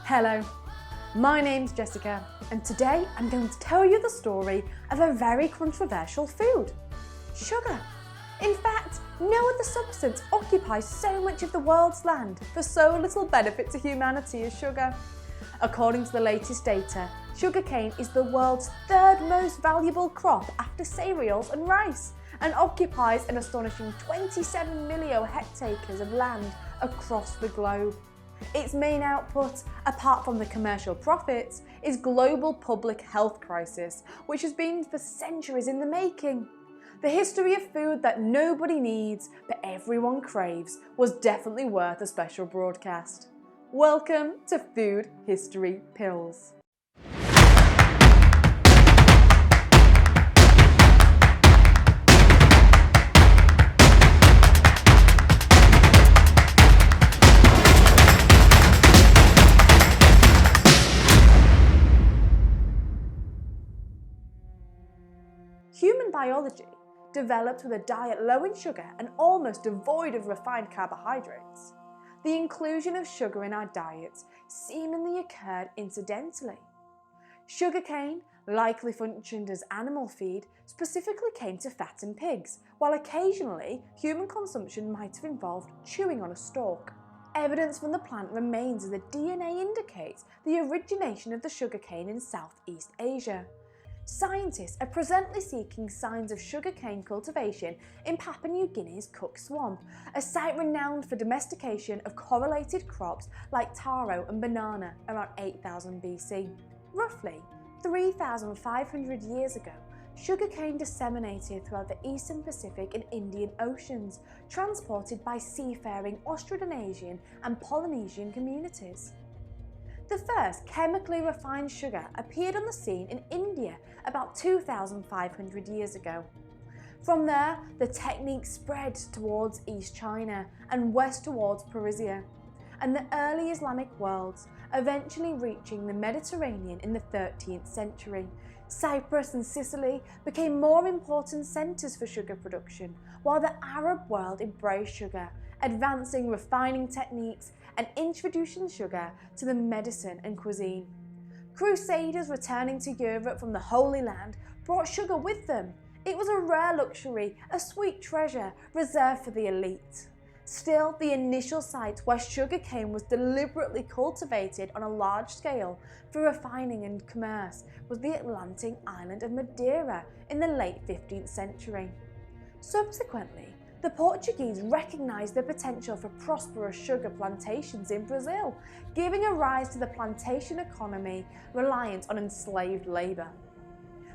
Hello, my name's Jessica, and today I'm going to tell you the story of a very controversial food, sugar. In fact, no other substance occupies so much of the world's land for so little benefit to humanity as sugar. According to the latest data, sugarcane is the world's third most valuable crop after cereals and rice, and occupies an astonishing 27 million hectares of land across the globe. Its main output, apart from the commercial profits, is global public health crisis, which has been for centuries in the making. The history of food that nobody needs but everyone craves was definitely worth a special broadcast. Welcome to Food History Pills. Human biology developed with a diet low in sugar and almost devoid of refined carbohydrates. The inclusion of sugar in our diets seemingly occurred incidentally. Sugarcane likely functioned as animal feed, specifically came to fatten pigs, while occasionally human consumption might have involved chewing on a stalk. Evidence from the plant remains as the DNA indicates the origination of the sugarcane in Southeast Asia. Scientists are presently seeking signs of sugarcane cultivation in Papua New Guinea's Cook Swamp, a site renowned for domestication of correlated crops like taro and banana around 8000 BC. Roughly 3,500 years ago, sugarcane disseminated throughout the Eastern Pacific and Indian Oceans, transported by seafaring Austronesian and Polynesian communities. The first chemically refined sugar appeared on the scene in India about 2,500 years ago. From there, the technique spread towards East China and west towards Persia, and the early Islamic worlds, eventually reaching the Mediterranean in the 13th century. Cyprus and Sicily became more important centres for sugar production, while the Arab world embraced sugar, advancing refining techniques and introducing sugar to the medicine and cuisine. Crusaders returning to Europe from the Holy Land brought sugar with them. It was a rare luxury, a sweet treasure reserved for the elite. Still, the initial site where sugarcane was deliberately cultivated on a large scale for refining and commerce was the Atlantic island of Madeira in the late 15th century. Subsequently, the Portuguese recognised the potential for prosperous sugar plantations in Brazil, giving a rise to the plantation economy reliant on enslaved labour.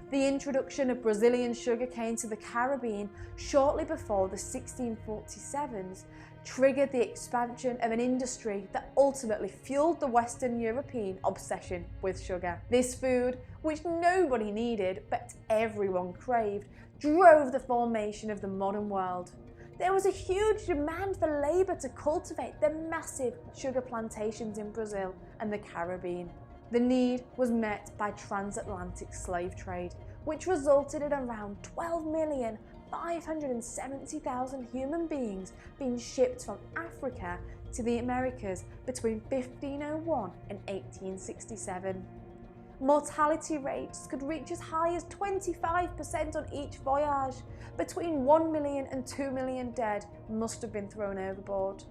The introduction of Brazilian sugarcane to the Caribbean shortly before the 1647s triggered the expansion of an industry that ultimately fueled the Western European obsession with sugar. This food, which nobody needed but everyone craved, drove the formation of the modern world. There was a huge demand for labour to cultivate the massive sugar plantations in Brazil and the Caribbean. The need was met by transatlantic slave trade, which resulted in around 12,570,000 human beings being shipped from Africa to the Americas between 1501 and 1867. Mortality rates could reach as high as 25% on each voyage. Between 1 million and 2 million dead must have been thrown overboard.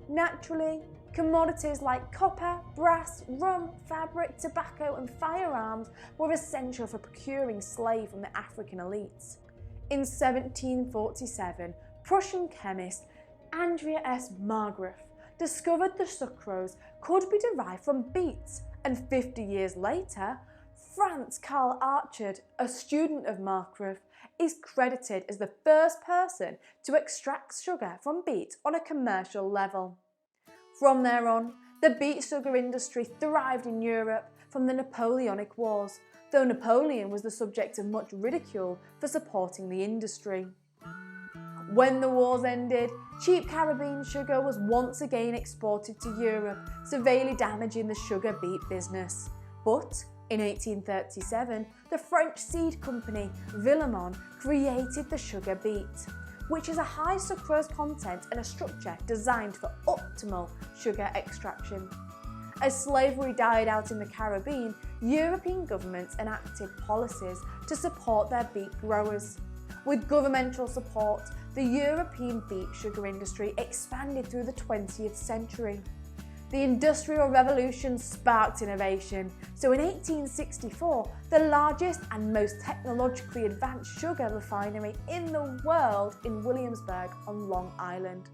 Naturally, commodities like copper, brass, rum, fabric, tobacco and firearms were essential for procuring slaves from the African elites. In 1747, Prussian chemist Andrea S. Marggraf discovered the sucrose could be derived from beets, and 50 years later, Franz Karl Archard, a student of Marggraf, is credited as the first person to extract sugar from beet on a commercial level. From there on, the beet sugar industry thrived in Europe from the Napoleonic Wars, though Napoleon was the subject of much ridicule for supporting the industry. When the wars ended, cheap Caribbean sugar was once again exported to Europe, severely damaging the sugar beet business. But in 1837, the French seed company Villemon created the sugar beet, which is a high sucrose content and a structure designed for optimal sugar extraction. As slavery died out in the Caribbean, European governments enacted policies to support their beet growers. With governmental support, the European beet sugar industry expanded through the 20th century. The Industrial Revolution sparked innovation, so in 1864, the largest and most technologically advanced sugar refinery in the world in Williamsburg on Long Island.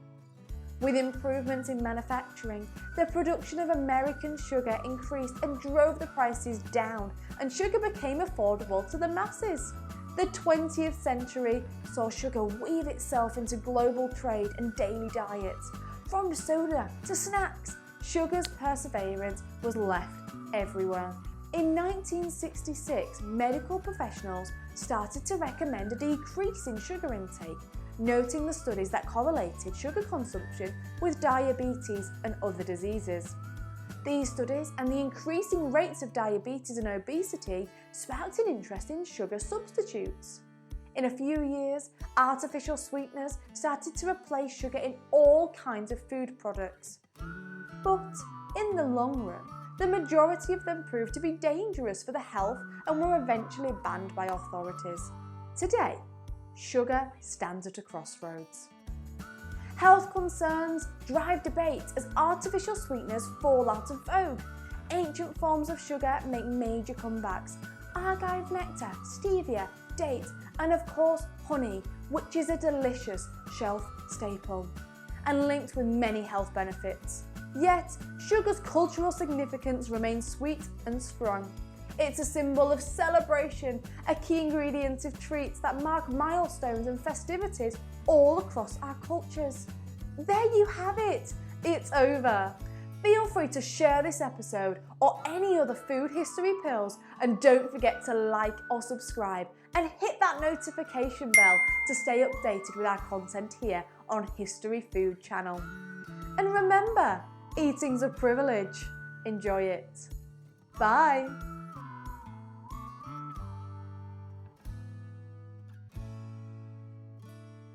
With improvements in manufacturing, the production of American sugar increased and drove the prices down, and sugar became affordable to the masses. The 20th century saw sugar weave itself into global trade and daily diets. From soda to snacks, sugar's perseverance was left everywhere. In 1966, medical professionals started to recommend a decrease in sugar intake, noting the studies that correlated sugar consumption with diabetes and other diseases. These studies and the increasing rates of diabetes and obesity sparked an interest in sugar substitutes. In a few years, artificial sweeteners started to replace sugar in all kinds of food products. But in the long run, the majority of them proved to be dangerous for the health and were eventually banned by authorities. Today, sugar stands at a crossroads. Health concerns drive debate as artificial sweeteners fall out of vogue. Ancient forms of sugar make major comebacks. Argive nectar, stevia, dates, and of course honey, which is a delicious shelf staple and linked with many health benefits. Yet, sugar's cultural significance remains sweet and strong. It's a symbol of celebration, a key ingredient of treats that mark milestones and festivities all across our cultures. There you have it, it's over. Feel free to share this episode or any other food history pills, and don't forget to like or subscribe and hit that notification bell to stay updated with our content here on History Food Channel. And remember, eating's a privilege. Enjoy it. Bye.